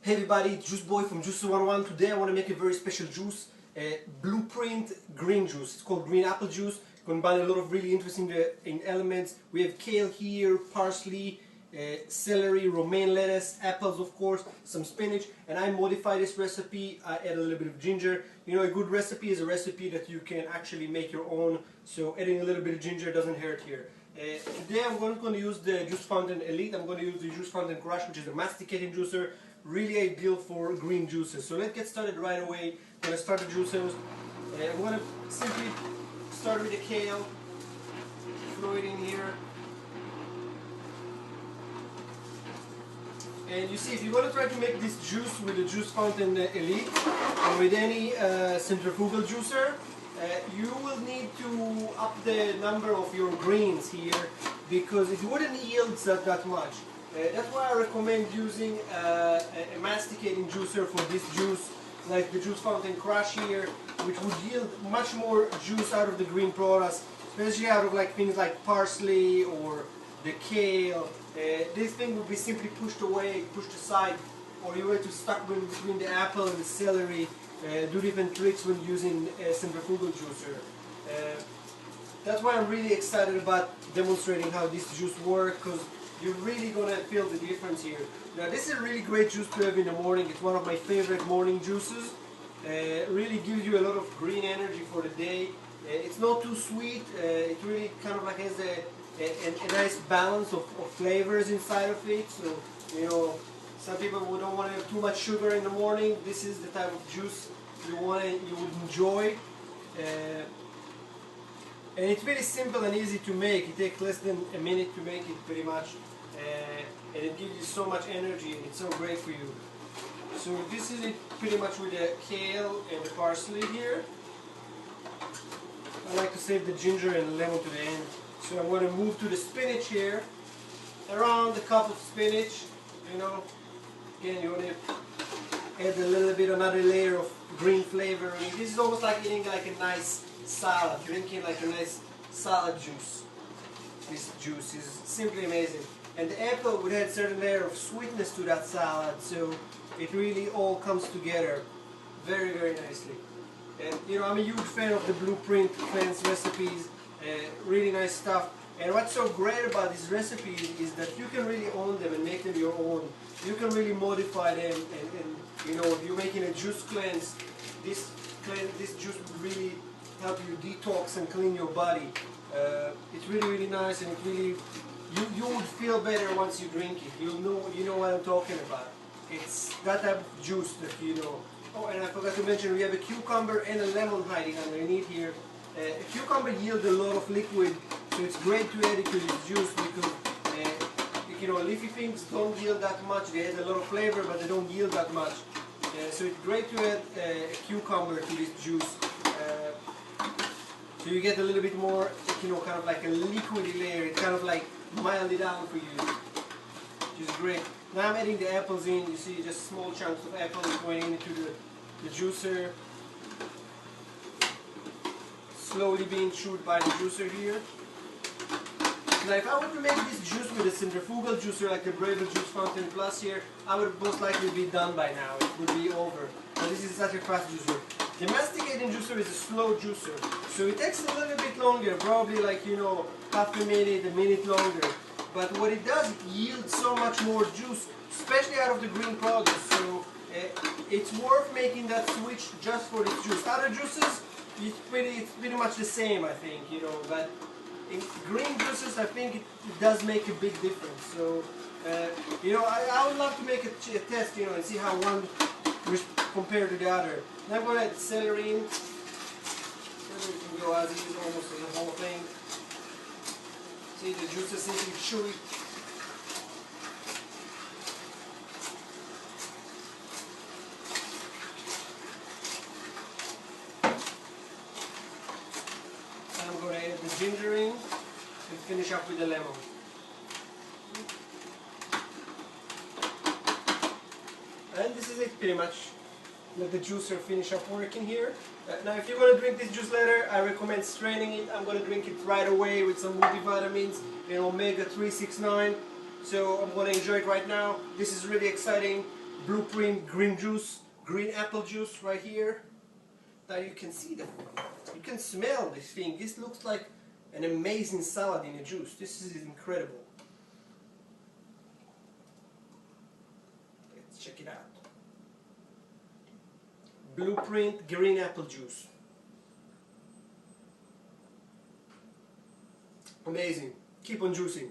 Hey everybody, it's Juice Boy from Juice 101. Today I want to make a very special juice, Blueprint green juice. It's called green apple juice. Combine a lot of really interesting elements. We have kale here, parsley, celery, romaine lettuce, apples of course, some spinach, and I modify this recipe. I add a little bit of ginger. You know, a good recipe is a recipe that you can actually make your own, so adding a little bit of ginger doesn't hurt here. Today I'm not going to use the Juice Fountain Elite. I'm going to use the Juice Fountain Crush, which is a masticating juicer. Really ideal for green juices. So let's get started right away. I'm going to start the juicers. I'm going to simply start with the kale. Throw it in here. And you see, if you're going to try to make this juice with the Juice Fountain Elite or with any centrifugal juicer, you will need to up the number of your greens here because it wouldn't yield that much. That's why I recommend using a masticating juicer for this juice, like the Juice Fountain Crush here, which would yield much more juice out of the green products, especially out of like things like parsley or the kale. This thing would be simply pushed away, pushed aside, or you were to stuck between the apple and the celery. Do different tricks when using a centrifugal juicer. That's why I'm really excited about demonstrating how this juice works, because you're really going to feel the difference here. Now this is a really great juice to have in the morning. It's one of my favorite morning juices. Really gives you a lot of green energy for the day. It's not too sweet. It really kind of like has a nice balance of flavors inside of it. So, you know, some people who don't want to have too much sugar in the morning, this is the type of juice you would enjoy. And it's really simple and easy to make. It takes less than a minute to make it pretty much. And it gives you so much energy and it's so great for you. So this is it pretty much with the kale and the parsley here. I like to save the ginger and lemon to the end. So I'm going to move to the spinach here. Around a cup of spinach, you know. Again, you want to add a little bit, another layer of green flavor. I mean, this is almost like eating like a nice salad, drinking like a nice salad juice. This juice is simply amazing. And the apple would add a certain layer of sweetness to that salad, so it really all comes together very, very nicely. And you know, I'm a huge fan of the Blueprint Cleanse recipes, really nice stuff. And what's so great about these recipes is that you can really own them and make them your own. You can really modify them, and you know, if you're making a juice cleanse, this juice will really help you detox and clean your body. It's really, really nice, and it really, you would feel better once you drink it. You know what I'm talking about. It's that type of juice that you know. Oh, and I forgot to mention, we have a cucumber and a lemon hiding underneath here. A cucumber yields a lot of liquid, so it's great to add it to this juice because you know, leafy things don't yield that much. They add a lot of flavor, but they don't yield that much. So it's great to add a cucumber to this juice. So you get a little bit more, you know, kind of like a liquidy layer. It kind of like mild it down for you, which is great. Now I'm adding the apples in. You see just small chunks of apples going into the juicer. Slowly being chewed by the juicer here. Now if I were to make this juice with a centrifugal juicer like the Breville Juice Fountain Plus here, I would most likely be done by now. It would be over. But this is such a fast juicer. The masticating juicer is a slow juicer, so it takes a little bit longer, probably like, you know, half a minute longer. But what it does, it yields so much more juice, especially out of the green produce. So it's worth making that switch just for this juice. Other juices, it's pretty much the same, I think, you know. But in green juices, I think it does make a big difference. So you know, I would love to make a test, you know, and see how one compared to the other. Now I'm going to add celery in. Celery can go as easy almost as the whole thing. See, the juice is simply chewy. And I'm going to add the ginger in and finish up with the lemon. And this is it pretty much. Let the juicer finish up working here. Now if you're going to drink this juice later, I recommend straining it. I'm going to drink it right away with some multivitamins and omega 369. So I'm going to enjoy it right now. This is really exciting. Blueprint green juice, green apple juice right here. Now you can see that, you can smell this thing. This looks like an amazing salad in a juice. This is incredible. Let's check it out. Blueprint green apple juice. Amazing. Keep on juicing.